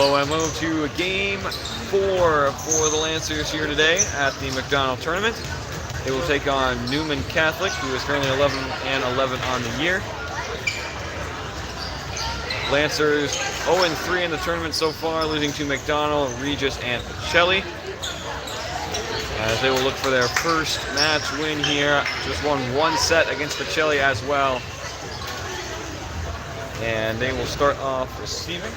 Hello and welcome to Game 4 for the Lancers here today at the McDonnell tournament. They will take on NewmanCatholic, who is currently 11-11 on the year. Lancers 0-3 in the tournament so far, losing to McDonnell, Regis, and Pacelli. As they will look for their first match win here. Just won one set against Pacelli as well. And they will start off receiving.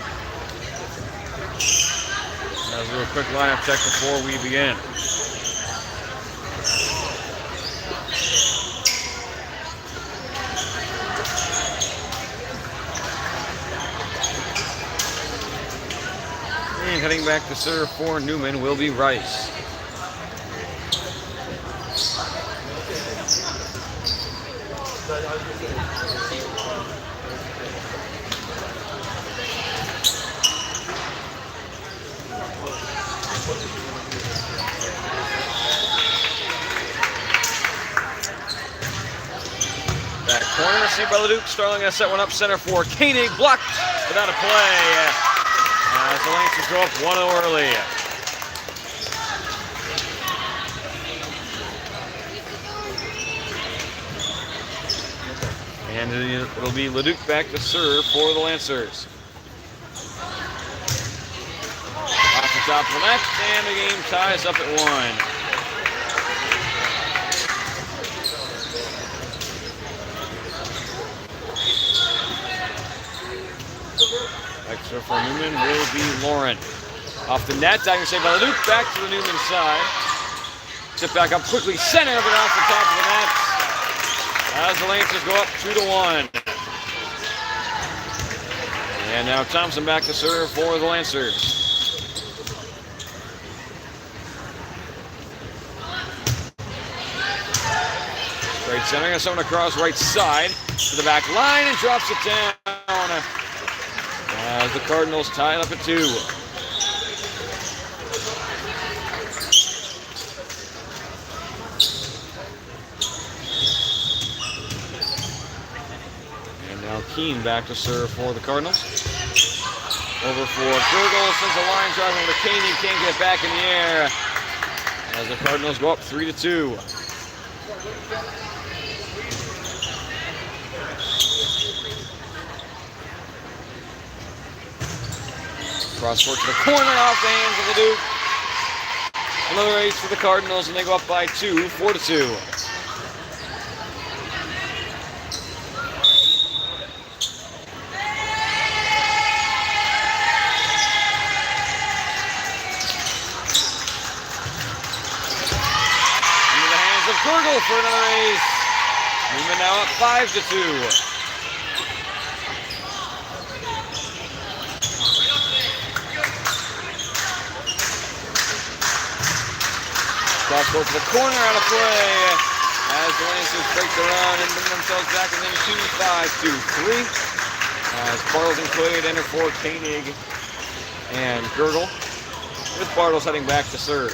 Let's do a quick lineup check before we begin. And heading back to serve for Newman will be Rice. Back corner received by Leduc. Starling going to set one up center for Koenig. Blocked without a play. As the Lancers go up 1-0 early. And it'll be Leduc back to serve for the Lancers. Off the top of the net, and the game ties up at 1. Extra for Newman will be Lauren. Off the net, dagger saved by Leduc, back to the Newman side. Tip back up quickly, center, but off the top of the net. As the Lancers go up 2-1. And now Thompson back to serve for the Lancers. Straight center, and someone across right side to the back line and drops it down. As the Cardinals tie it up at 2. And now Keene back to serve for the Cardinals. Over for Gurgle, sends a line drive over to Koenig, can't get back in the air. As the Cardinals go up 3-2. Cross court to the corner, off the hands of Leduc. Another ace for the Cardinals, and they go up by 2, 4-2. Into the hands of Gurgle for another ace. Newman now up 5-2. Cross court to the corner, out of play as the Lancers break the run and bring themselves back and then 2-5-2-3. As Bartles and Quaid enter for Koenig and Gurgle, with Bartles heading back to serve.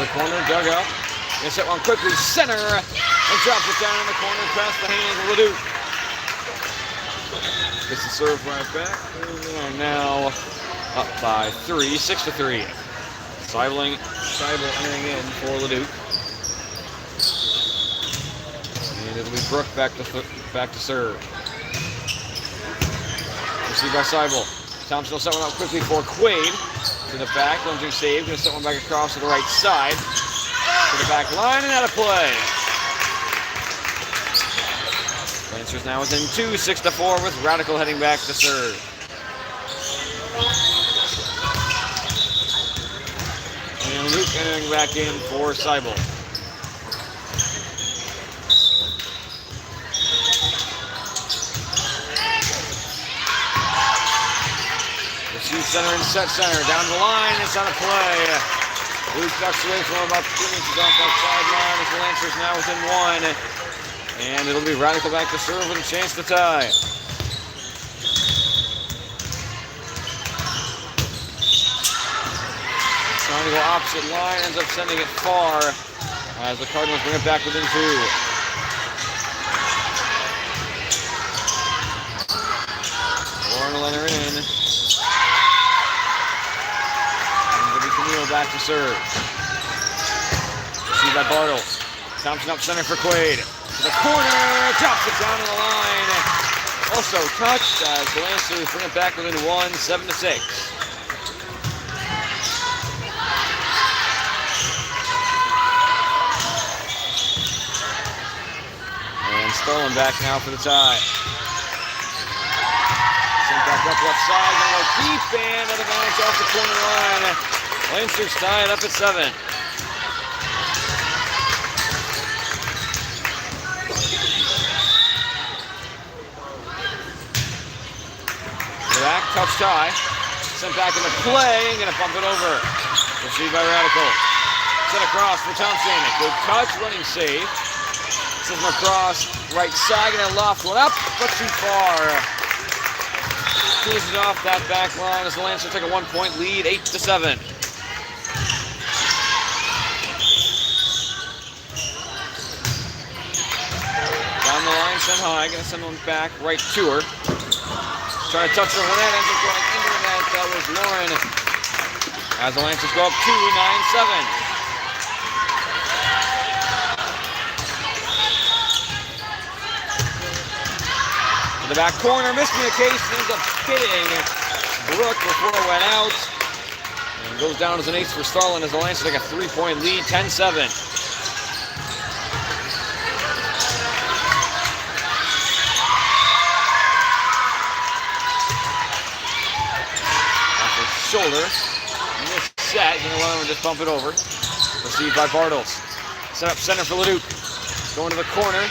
The corner dugout. They set one quickly, center, and drops it down in the corner past the hands of Leduc. Gets the serve right back. We are now up by 3, 6-3. Seibel entering in for Leduc. And it'll be Brook back to serve. Received by Seibel. Thompson will set one up quickly for Quaid. To the back, lunging save. Going to set one back across to the right side. To the back line and out of play. Lancers now within 2, 6-4, with Radical heading back to serve. And Luke entering back in for Seibel. Receive center and set center. Down the line, it's on a play. Luke ducks away from about 2 inches off that sideline as the Lancers now within 1. And it'll be Radical back to serve with a chance to tie. Trying to go opposite line, ends up sending it far as the Cardinals bring it back within 2. Warren will enter in. Camille back to serve. See by Bartles. Thompson up center for Quaid. To the corner, drops it down on the line. Also touched as the Lancers bring it back within 1, 7-6. And Starlin back now for the tie. Sent back up left side, and go deep and out of bounds off the corner line. Lancers tied up at 7. Back, touch tie. Sent back into play and gonna bump it over. Received by Radical. Sent across for Thompson. Good touch, running save. Sends him across, right side, gonna loft one up, but too far. Cruises off that back line as the Lancers take a 1-point lead, 8-7. Down the line, sent high, gonna send one back right to her. Trying to touch her net, ends up going into the net. That was Lauren. As the Lancers go up 2, 9-7. To the back corner, miscommunication, ends up hitting Brooke before it went out. And goes down as an ace for Starlin as the Lancers take a 3-point lead, 10-7. Shoulder, missed set, and allow him to just bump it over. Received by Bartles. Set up center for Leduc. Going to the corner.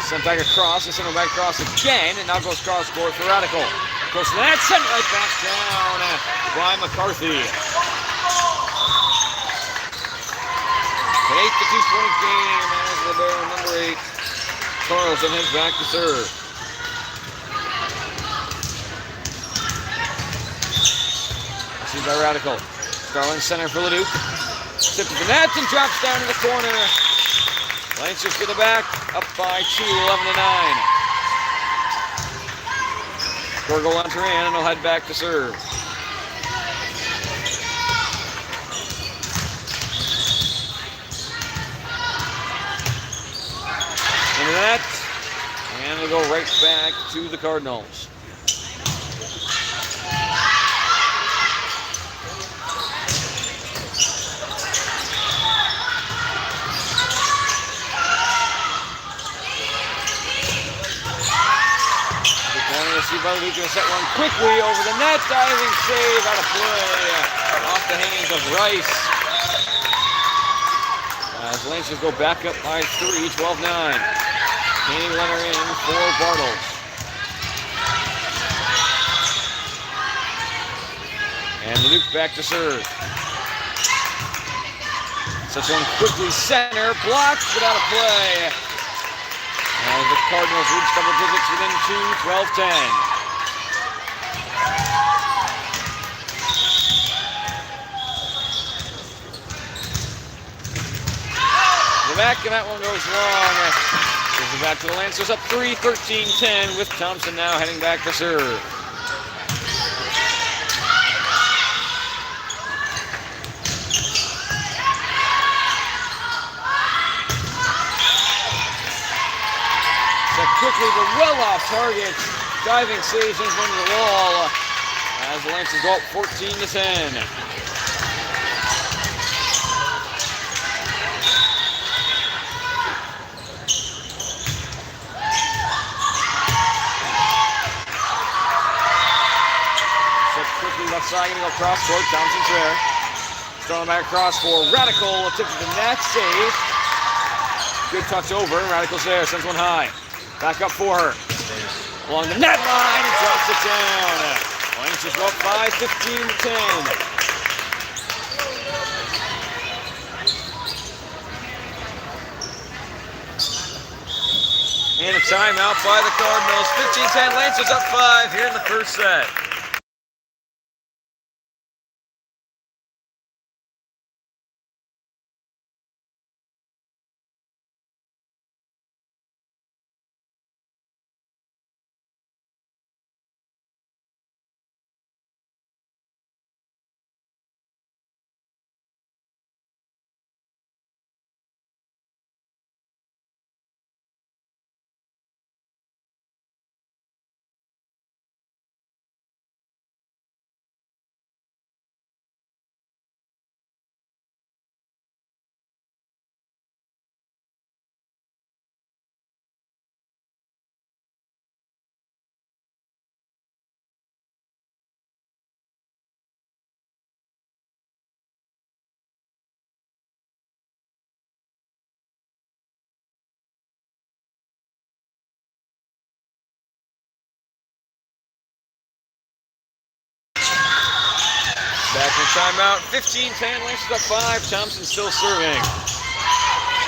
Sent back across, and sent him back across again, and now goes cross court for Radical. Goes to the net, sent right back down by McCarthy. An 8-2-point game as the number 8, Carlson heads back to serve. By Radical. Starlin center for Leduc. Tips the net and drops down in the corner. Lancers get it back, up by 2, 11-9. Gorgo will enter in and he'll head back to serve. Into the net, and it'll go right back to the Cardinals. Leduc going to set one quickly over the net. Diving save out of play off the hands of Rice. As Lancers go back up by 3, 12-9. Caney will enter in for Bartles. And Leduc back to serve. Sets one quickly center. Blocked, but out of play. As the Cardinals reach double digits within 2, 12-10. Back, and that one goes long. Gives it back to the Lancers up 3, 13-10 with Thompson now heading back to serve. Set quickly, but well off target. Diving saves into the wall as the Lancers go up 14-10. Left side, gonna go cross court. Thompson's there. Throwing back across for Radical. Tip to the net, save. Good touch over. Radical's there, sends one high. Back up for her. Along the net line and drops it down. Lancers go up 5, 15-10. And a timeout by the Cardinals. 15-10. Lancers up 5 here in the first set. timeout. 15-10, Lancers up 5. Thompson still serving.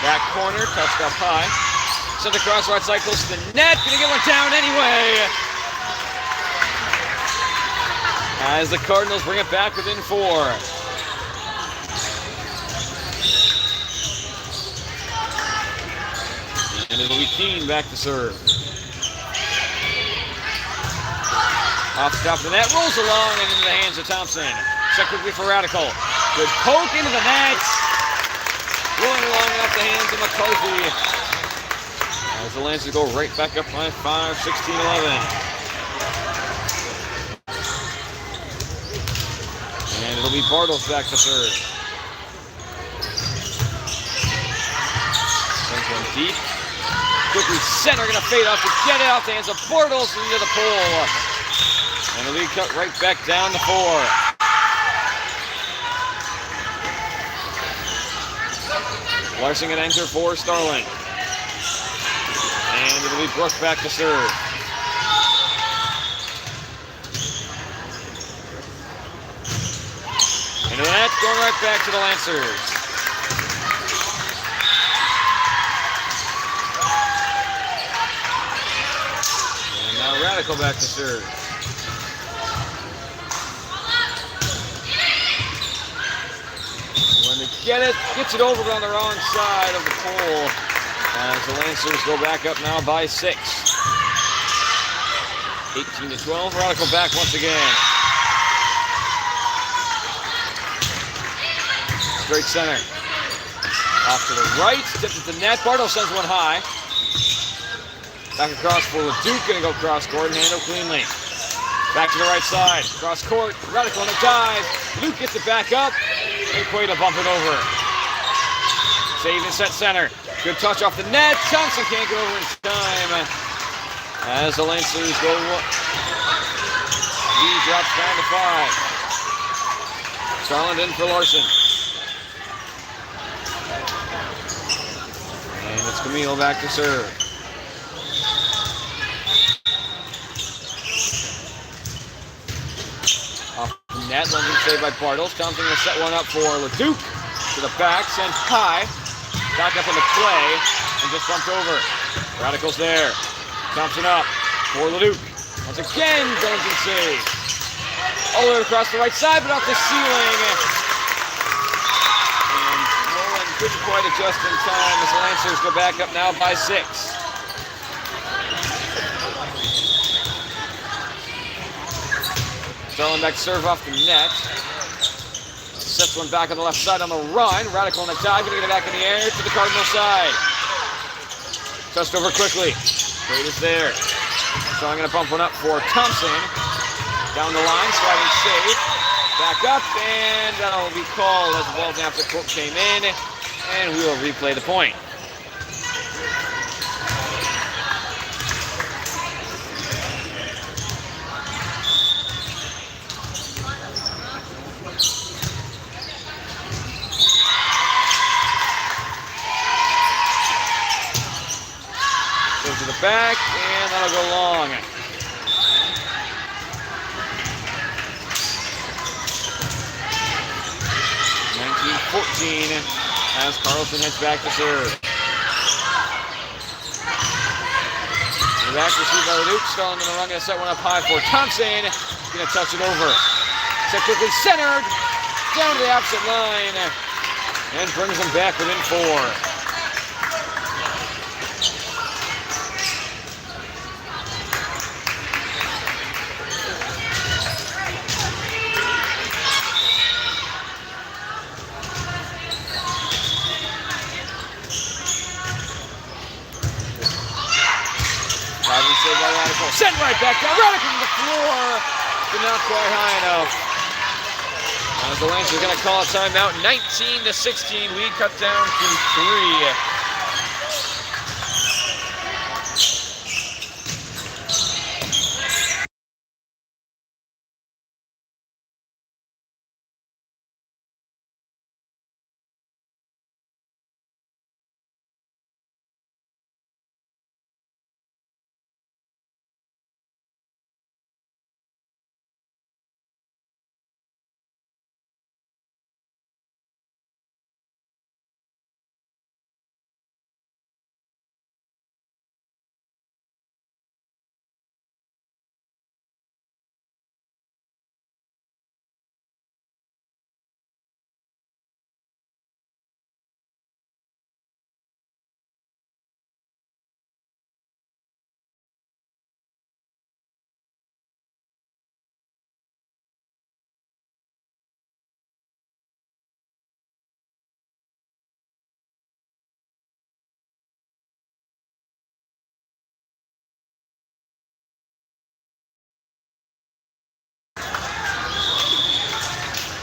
Back corner, touched up high. Sent across right side, close to the net. Gonna get one down anyway. As the Cardinals bring it back within 4. And it'll be Keene back to serve. Off the top of the net, rolls along and into the hands of Thompson. Set quickly for Radical. Good poke into the net. Rolling along off the hands of McCarthy. As the Lancers go right back up by 5, 16-11. And it'll be Bartles back to serve. Sends one deep. Quickly center, gonna fade off to get it off the hands of Bartles into the pole. And the lead cut right back down to 4. Larson gonna enter for Starling. And it'll be Brooke back to serve. Into the net, going right back to the Lancers. And now Radical back to serve. When they get it, gets it over on the wrong side of the pole. As the Lancers go back up now by 6. 18-12, Radical back once again. Straight center. Off to the right, tipped at the net. Bartles sends one high. Back across for LeDuc, gonna go cross court and handle cleanly. Back to the right side, cross court, Radical on a dive. Luke gets it back up. Ain't quite to bump it over. Save and set center. Good touch off the net. Thompson can't get over in time. As the Lancers go, he drops down to 5. Starland in for Larson. And it's Camille back to serve. Off the net, London saved by Bartles. Thompson going to set one up for LeDuc. To the back, sent high. Back up on the play, and just bumped over. Radical's there. Thompson up for LeDuc. Once again, Duncan save. All the way across the right side, but off the ceiling. And Nolan couldn't quite adjust in time as the Lancers go back up now by 6. Starling back to serve off the net. Sets one back on the left side on the run. Radical on the dive, gonna get it back in the air to the Cardinal side. Touched over quickly. Wade is there. So I'm gonna pump one up for Thompson. Down the line, sliding save. Back up, and that'll be called as the ball down the court came in. And we will replay the point. To the back, and that'll go long. 19-14 as Carlson heads back to serve. The back received by LeDuc. Starling in the run, gonna set one up high for Thompson. He's gonna touch it over. Set quickly centered, down to the opposite line, and brings them back within 4. Saved by Radical. Sent right back down. Radical to the floor. But not quite high enough. As the Lancers are going to call a timeout. 19-16. Lead cut down to 3.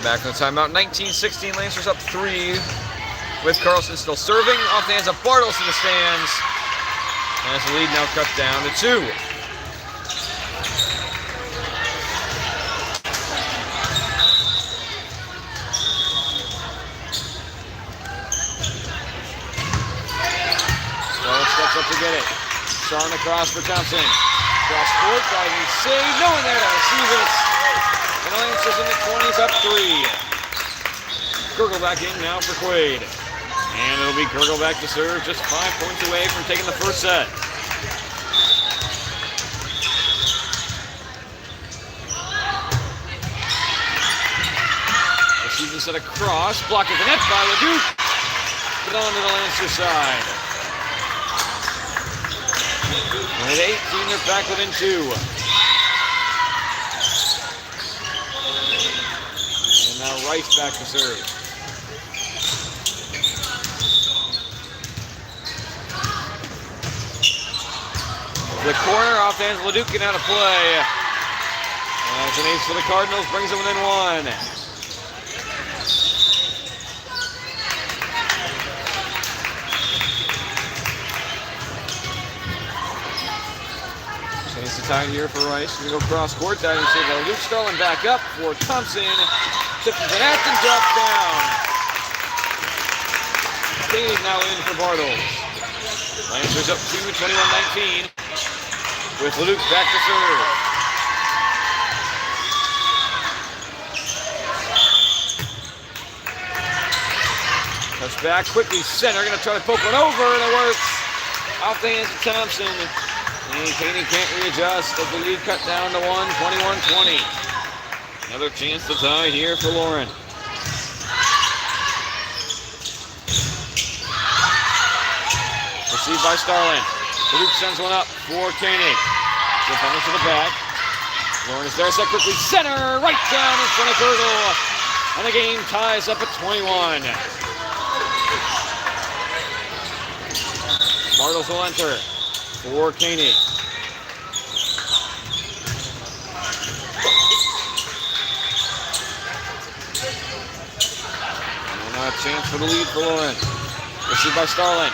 Back from the timeout, 19-16, Lancers up 3 with Carlson still serving. Off the hands of Bartles in the stands. As the lead now cut down to 2. Bartles steps up to get it. Starting across for Thompson. Cross court, diving save. No one there to receive it. And the Lancers in the 20s up 3. Gurgle back in now for Quaid. And it'll be Gurgle back to serve, just 5 points away from taking the first set. Receives this set across, blocked at the net by LeDuc. Put on to the Lancer side. And at 18, they're back within 2. And now Rice back to serve. The corner off the hands of LeDuc out of play. As an ace for the Cardinals, brings them within 1. Chance to tie here for Rice. We go cross court, diving save by LeDuc. Starlin back up for Thompson. Tips the net and drops down. Cade now in for Bartles. Lancers up 2, 21-19. With LeDuc back to serve. Touch back quickly, center, gonna try to poke one over, and it works. Off the hands of Thompson. And Caney can't readjust as the lead cut down to 1, 21-20. Another chance to tie here for Lauren. Received by Starlin. LeDuc sends one up for Koenig. Defender to the back. Lauren is there, set quickly, center, right down in front of Gurgle. And the game ties up at 21. Bartles will enter for Koenig. And now a chance for the lead for Lauren. Received by Starlin.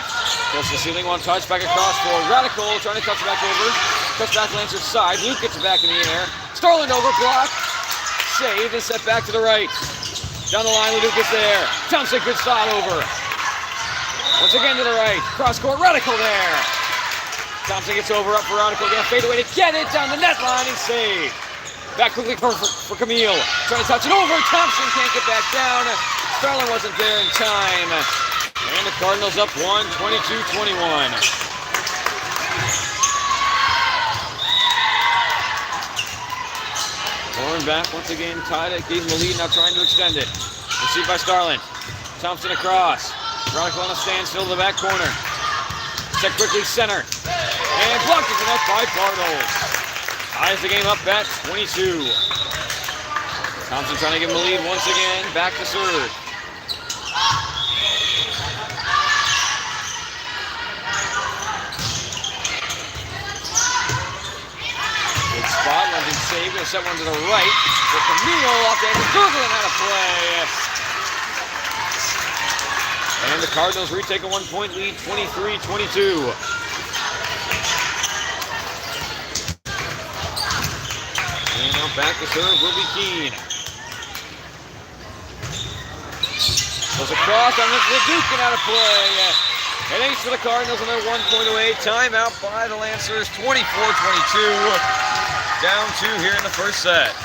Close to the ceiling, one touch, back across for Radical, trying to touch it back over. Touch back Lancer's side, Luke gets it back in the air. Starlin over, block, save, and set back to the right. Down the line, LeDuc is there. Thompson, good stop over. Once again to the right, cross court, Radical there. Thompson gets over, up for Radical, gonna fade away to get it, down the net line and save. Back quickly for Camille, trying to touch it over, Thompson can't get back down. Starlin wasn't there in time. And the Cardinals up 1, 22-21. Lauren back once again, tied it, gave him the lead, now trying to extend it. Received by Starlin. Thompson across. Radical on a standstill to the back corner. Set quickly center. And blocked at the net by Cardinals. Ties the game up at 22. Thompson trying to give him the lead once again, back to serve. Spot, London save, gonna set one to the right. For Camille off the end of Gurgle out of play. And the Cardinals retake a 1-point lead, 23-22. And now back to serve will be Keene. Goes across on this LeDuc out of play. An ace for the Cardinals and they're 1 point away. Timeout by the Lancers, 24-22. Down 2 here in the first set.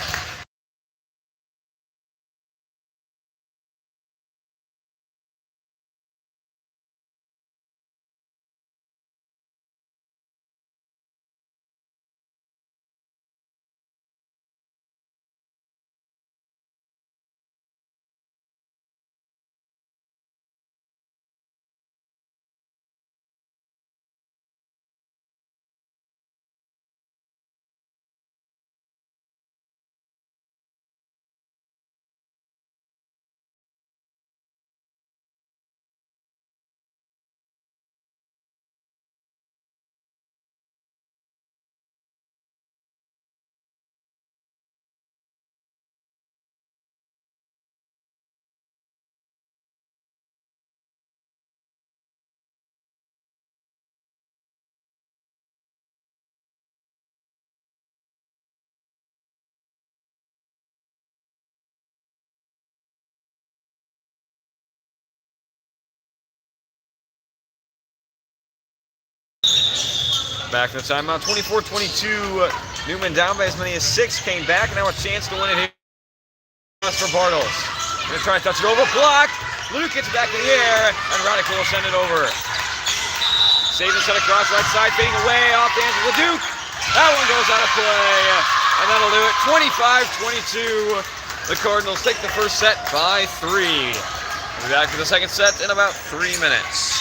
Back to the timeout, 24-22. Newman down by as many as 6, came back, now a chance to win it here for Bartles. Gonna try to touch it over, blocked. Luke gets back in the air, and Radical will send it over. Saving set across right side, fading away off the hands of LeDuc. That one goes out of play, and that'll do it. 25-22. The Cardinals take the first set by 3. We'll be back for the second set in about 3 minutes.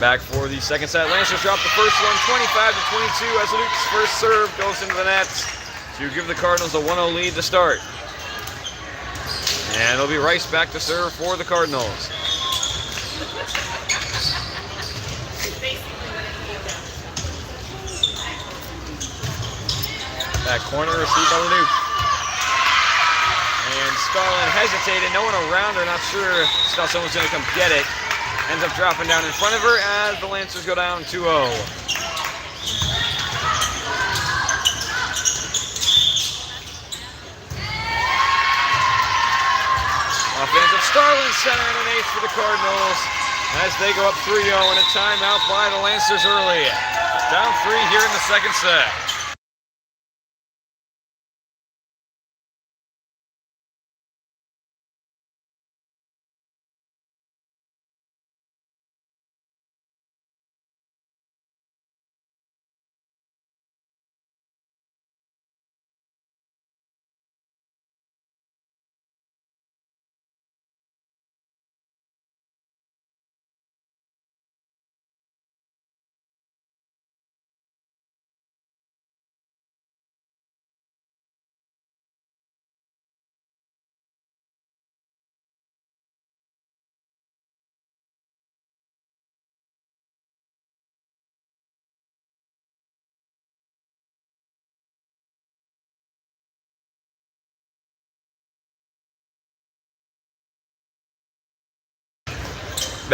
Back for the second set. Lancers drop the first one, 25-22, as Luke's first serve goes into the net to give the Cardinals a 1-0 lead to start. And it'll be Rice back to serve for the Cardinals. That corner received by Luke. And Starlin hesitated, no one around her, not sure thought someone's going to come get it. Ends up dropping down in front of her as the Lancers go down 2-0. Offensive Starlin center and an ace for the Cardinals as they go up 3-0 and a timeout by the Lancers early. Down 3 here in the second set.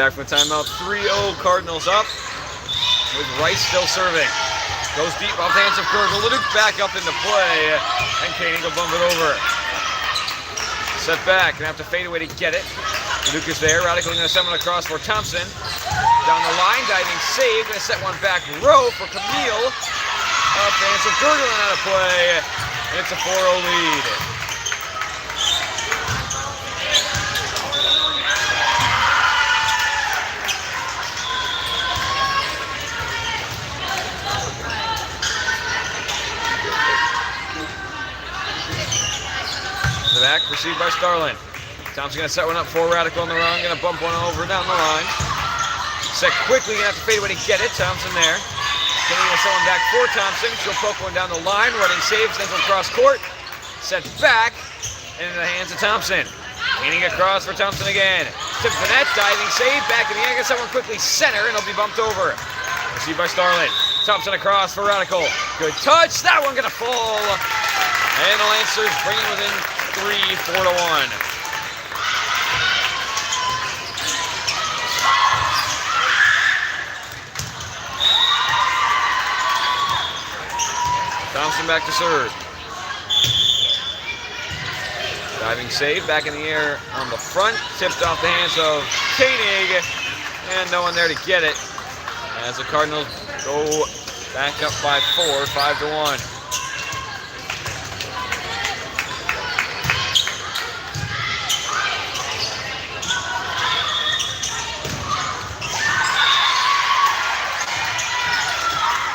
back from the timeout. 3-0 Cardinals up with Rice still serving. Goes deep off the hands of Gurgle. Leduc back up into play, and Koenig will bump it over. Set back, gonna have to fade away to get it. Leduc is there. Radical gonna send one across for Thompson. Down the line, diving save. Gonna set one back row for Camille. Up the hands of Gurgle and out of play. And it's a 4-0 lead. The back, received by Starlin. Thompson gonna set one up for Radical on the run, gonna bump one over down the line. Set quickly, gonna have to fade away to get it. Thompson there. Kenny gonna set one back for Thompson. She'll poke one down the line, running saves, sends one across court. Set back, into the hands of Thompson. Kenny across for Thompson again. Tip the net, diving save, back in the air, gonna set one quickly center, and it'll be bumped over. Received by Starlin. Thompson across for Radical. Good touch, that one gonna fall. And the Lancers bring it within 3, 4-1. Thompson back to serve. Diving save, back in the air on the front. Tipped off the hands of Koenig, and no one there to get it. As the Cardinals go back up by 4, 5-1.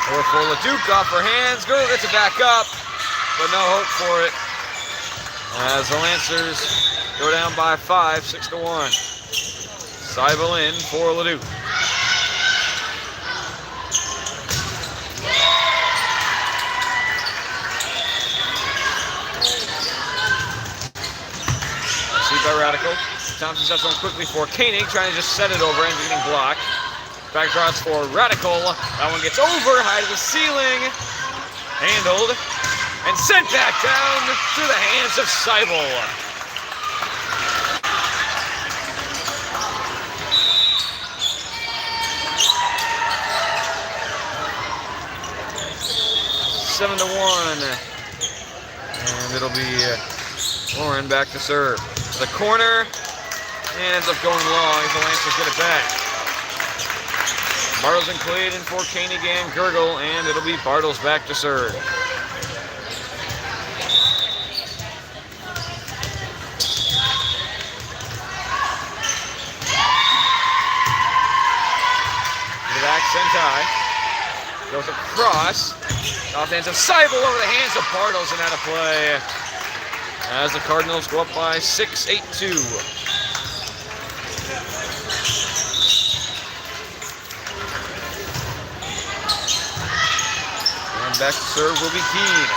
Over for Leduc, off her hands. Girl gets it back up, but no hope for it. As the Lancers go down by 5, 6-1. Seibel in for Leduc. Received by Radical. Thompson sets one quickly for Koenig, trying to just set it over and getting blocked. Back across for Radical. That one gets over, high to the ceiling. Handled. And sent back down through the hands of Seibel. Seven to 1. And it'll be Lauren back to serve. The corner. And ends up going long as the Lancers get it back. Bartles and Clade in for Koenig and Gurgle, and it'll be Bartles back to serve. To the back, Sentai. Goes across. Off the hands of Seibel, over the hands of Bartles and out of play. As the Cardinals go up by 6, 8-2. Back to serve will be Keene.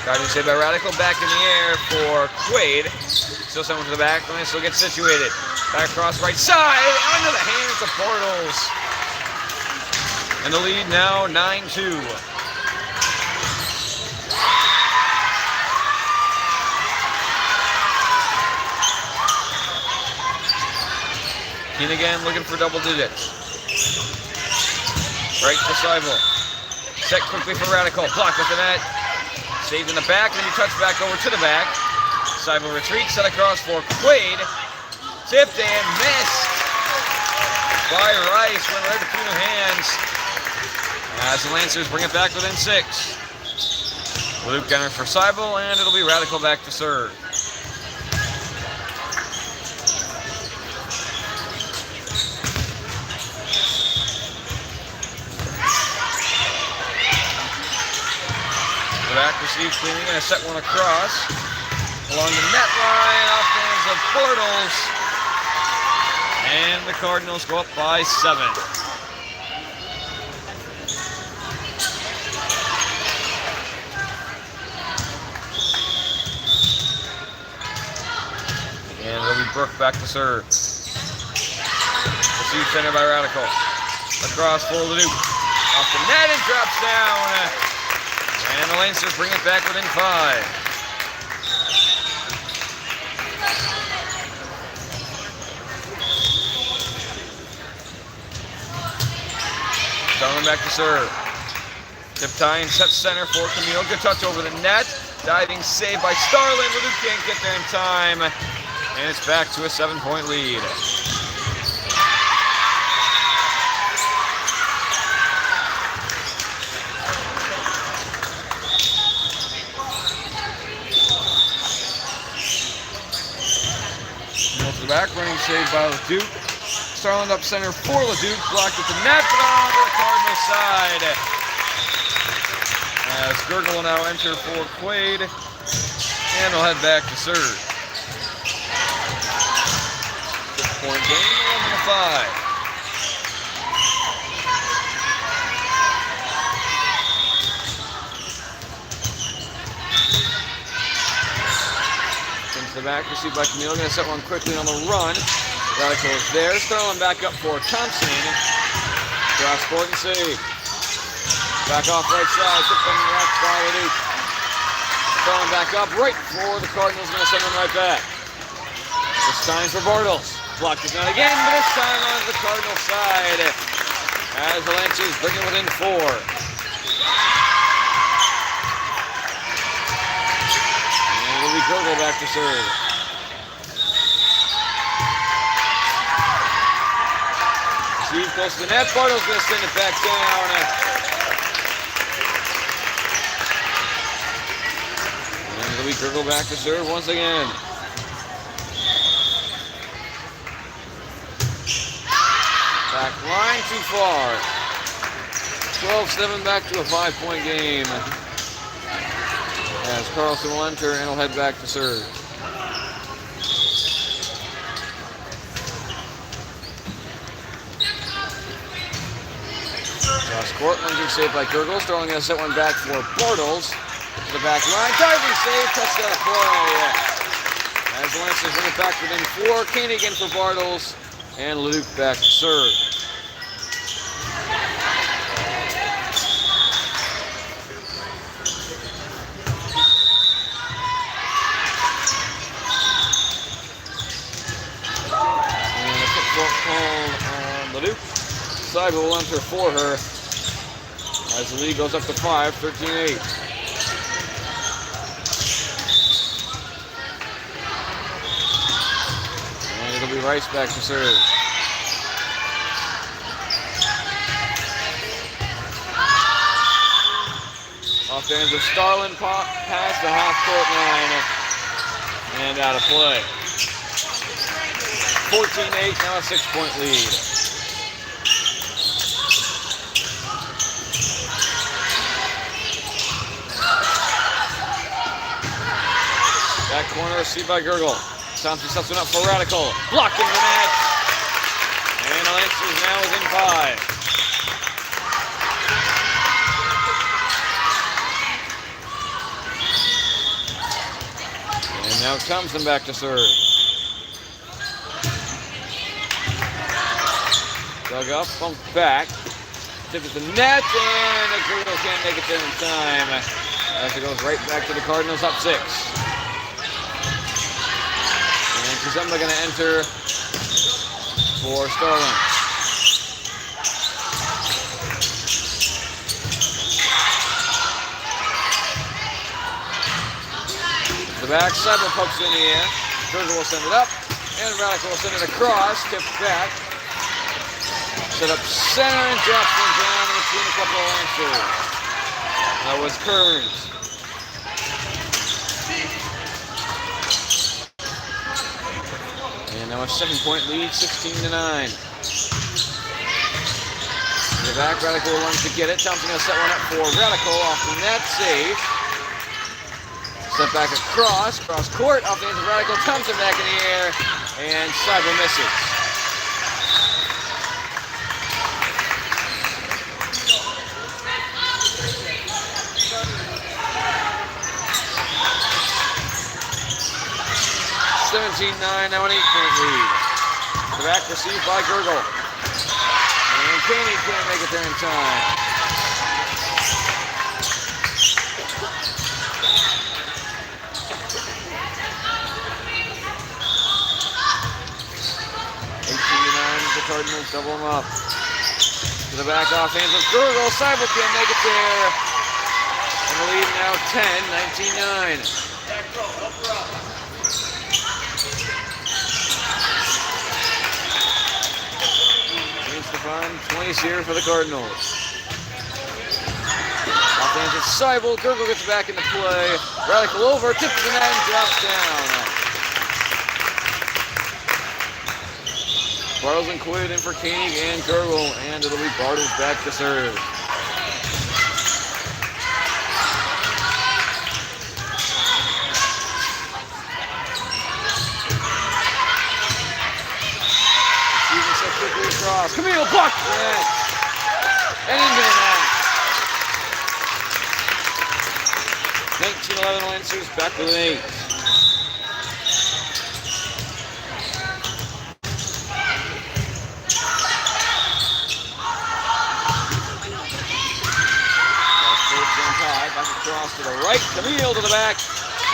Guidance saved by Radical, back in the air for Quaid. Still someone to the back, and still gets situated. Back across right side, under the hands of Bartles. And the lead now 9-2. Keene again looking for double digits. Right to Seibel. Set quickly for Radical. Blocked at the net. Saved in the back, and then he touched back over to the back. Seibel retreats, set across for Quaid. Tipped and missed by Rice. Went right between her hands. As the Lancers bring it back within 6. Luke gunner for Seibel, and it'll be Radical back to serve. Back receives cleanly, gonna set one across along the net line, off the hands of Bartles, and the Cardinals go up by 7. And it'll be Brooke back to serve. Received center by Radical. Across for Leduc. Off the net and drops down. And the Lancers bring it back within 5. Starling back to serve. Tip tie and set center for Camille. Good touch over the net. Diving save by Starling. Leduc can't get there in time. And it's back to a 7-point lead. Camille to the back. Running save by Leduc. Starling up center for Leduc. Blocked at the net, but on to the Cardinals side. As Gurgle will now enter for Quaid. And they'll head back to serve. 6-point game, 11-5. Into the back, received by Camille. Going to set one quickly on the run. Radical is there. Starling back up for Thompson. Cross court and save. Back off right side. Tip from the left by Leduc. Starling back up right for the Cardinals. Going to send them right back. This time for Bartles. Blocked again, but this time on the Cardinal side. As the Lancers bring it within 4. And it'll be Gurgle back to serve. Steve close to the net. Bartles going to send it back down. And it'll be Gurgle back to serve once again. Back line too far. 12-7 back to a 5-point game. As Carlson will enter and will head back to serve. Cross court, lunging save by Gurgle. Starling going to set one back for Bartles. To the back line, diving save, touchdown play. As the Lancers bring it back within 4. Kane again for Bartles. And Luke back to serve. And a football call on Luke. Side will enter for her as the lead goes up to 5, 13-8. And it'll be Rice back to serve. Off the hands of Starling, past the half-court line and out of play. 14-8, now a 6-point lead. Back corner, received by Gurgle. Thompson sets one up for Radical. Blocked into the net. And the Lancers now within 5. And now Thompson back to serve. Dug up, bumped back. Tipped at the net, and the Cardinals can't make it there in time. As it goes right back to the Cardinals, up 6. And Kazemba going to enter for Starling. The backside will pokes it in the air. Gurgle will send it up, and Radical will send it across. Tipped back. Set up center and drops one down in between a couple of Lancers. That was Kearns. And now a 7-point lead, 16-9. The back, Radical will run to get it. Thompson going to set one up for Radical off the net, save. Set back across, cross court, off the hands of Radical. Thompson back in the air, and Cyber misses. Now an 8-point lead. The back received by Gurgle. And Caney can't make it there in time. Cardinals double them up. To the back off hands of Gurgle. Seibel can't make it there. And the lead now 10, 19-9. Stefan, 20s here for the Cardinals. Offense is Seibel. Gurgle gets back into play. Radical over, tips the net and drops down. Bartles and Quaid in for Koenig and Gurgle, and it'll be Bartles back to serve. Receiving set quickly across. Camille blocked the net. And into the net. 19-11 Lancers back with an 8. Back across to the right, Camille to the back.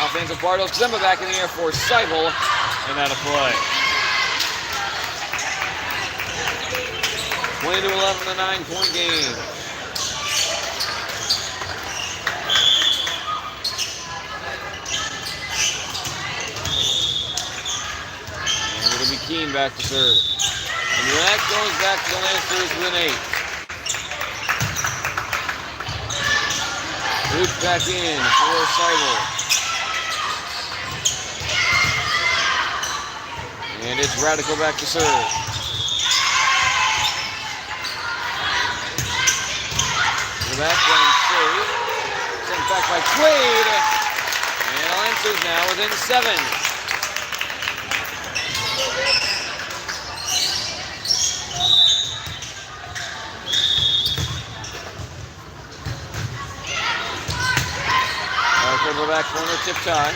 Offensive Bartles, Kazemba back in the air for Seibel, and out of play. 20-11, a 9-point game. And it'll be Keene back to serve. And that goes back to the Lancers with an 8. Luke back in for Seibel. And it's Radical back to serve. The back line save. Sent back by Quaid. And the Lancers now within 7. Back corner, tip tie.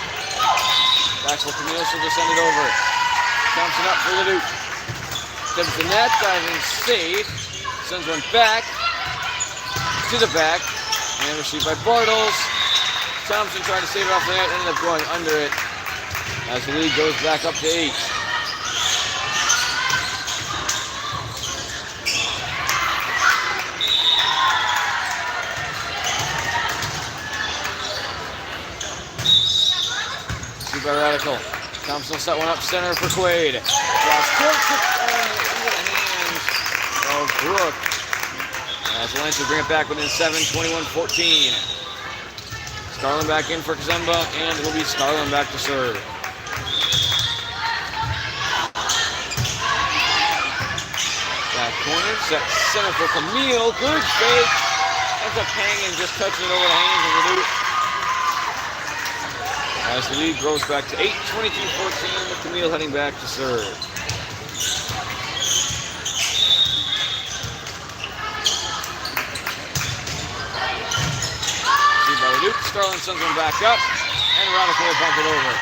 Axel Camille should just send it over. Thompson up for Leduc. Tips the net, diving save. Sends one back to the back. And received by Bartles. Thompson trying to save it off the net, ended up going under it. As the lead goes back up to 8. By Radical. Thompson will set one up center for Quaid. Cross court into the hands of Brooke. As the Lancers bring it back within 7, 21-14. Scarlin back in for Kazemba, and it will be Scarlin back to serve. Back corner, set center for Camille. Good fake. Ends up hanging, just touching it over the hands of Leduc. As the lead grows back to 8, 22-14, with Camille heading back to serve. Received by Leduc, Starlin sends one back up, and Radical will bump it over.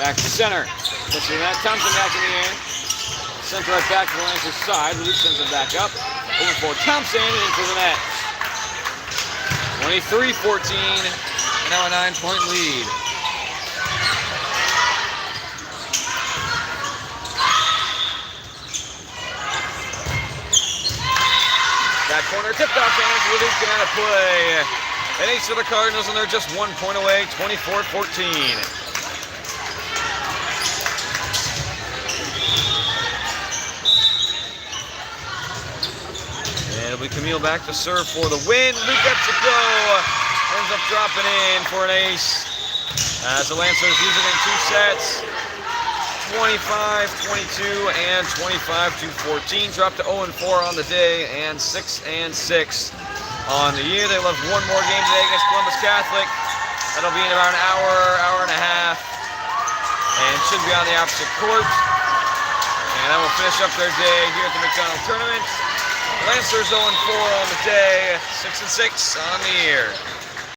Back to center. Pushing that, Thompson back in the air. Sent right back to the Lancers side. Leduc sends it back up. Over for Thompson and into the net. 23-14. Now a 9-point lead. Back corner, tipped off hands, Leduc out of play. An ace for the Cardinals, and they're just 1 point away, 24-14. And it'll be Camille back to serve for the win. Luke gets it go. Ends up dropping in for an ace as the Lancers use it in 2 sets, 25-22 and 25-14. Dropped to 0-4 on the day and 6-6 on the year. They'll have 1 more game today against Columbus Catholic. That'll be in about an hour and a half, and should be on the opposite court. And that will finish up their day here at the McDonnell tournament. Lancers 0-4 on the day, 6-6 on the year.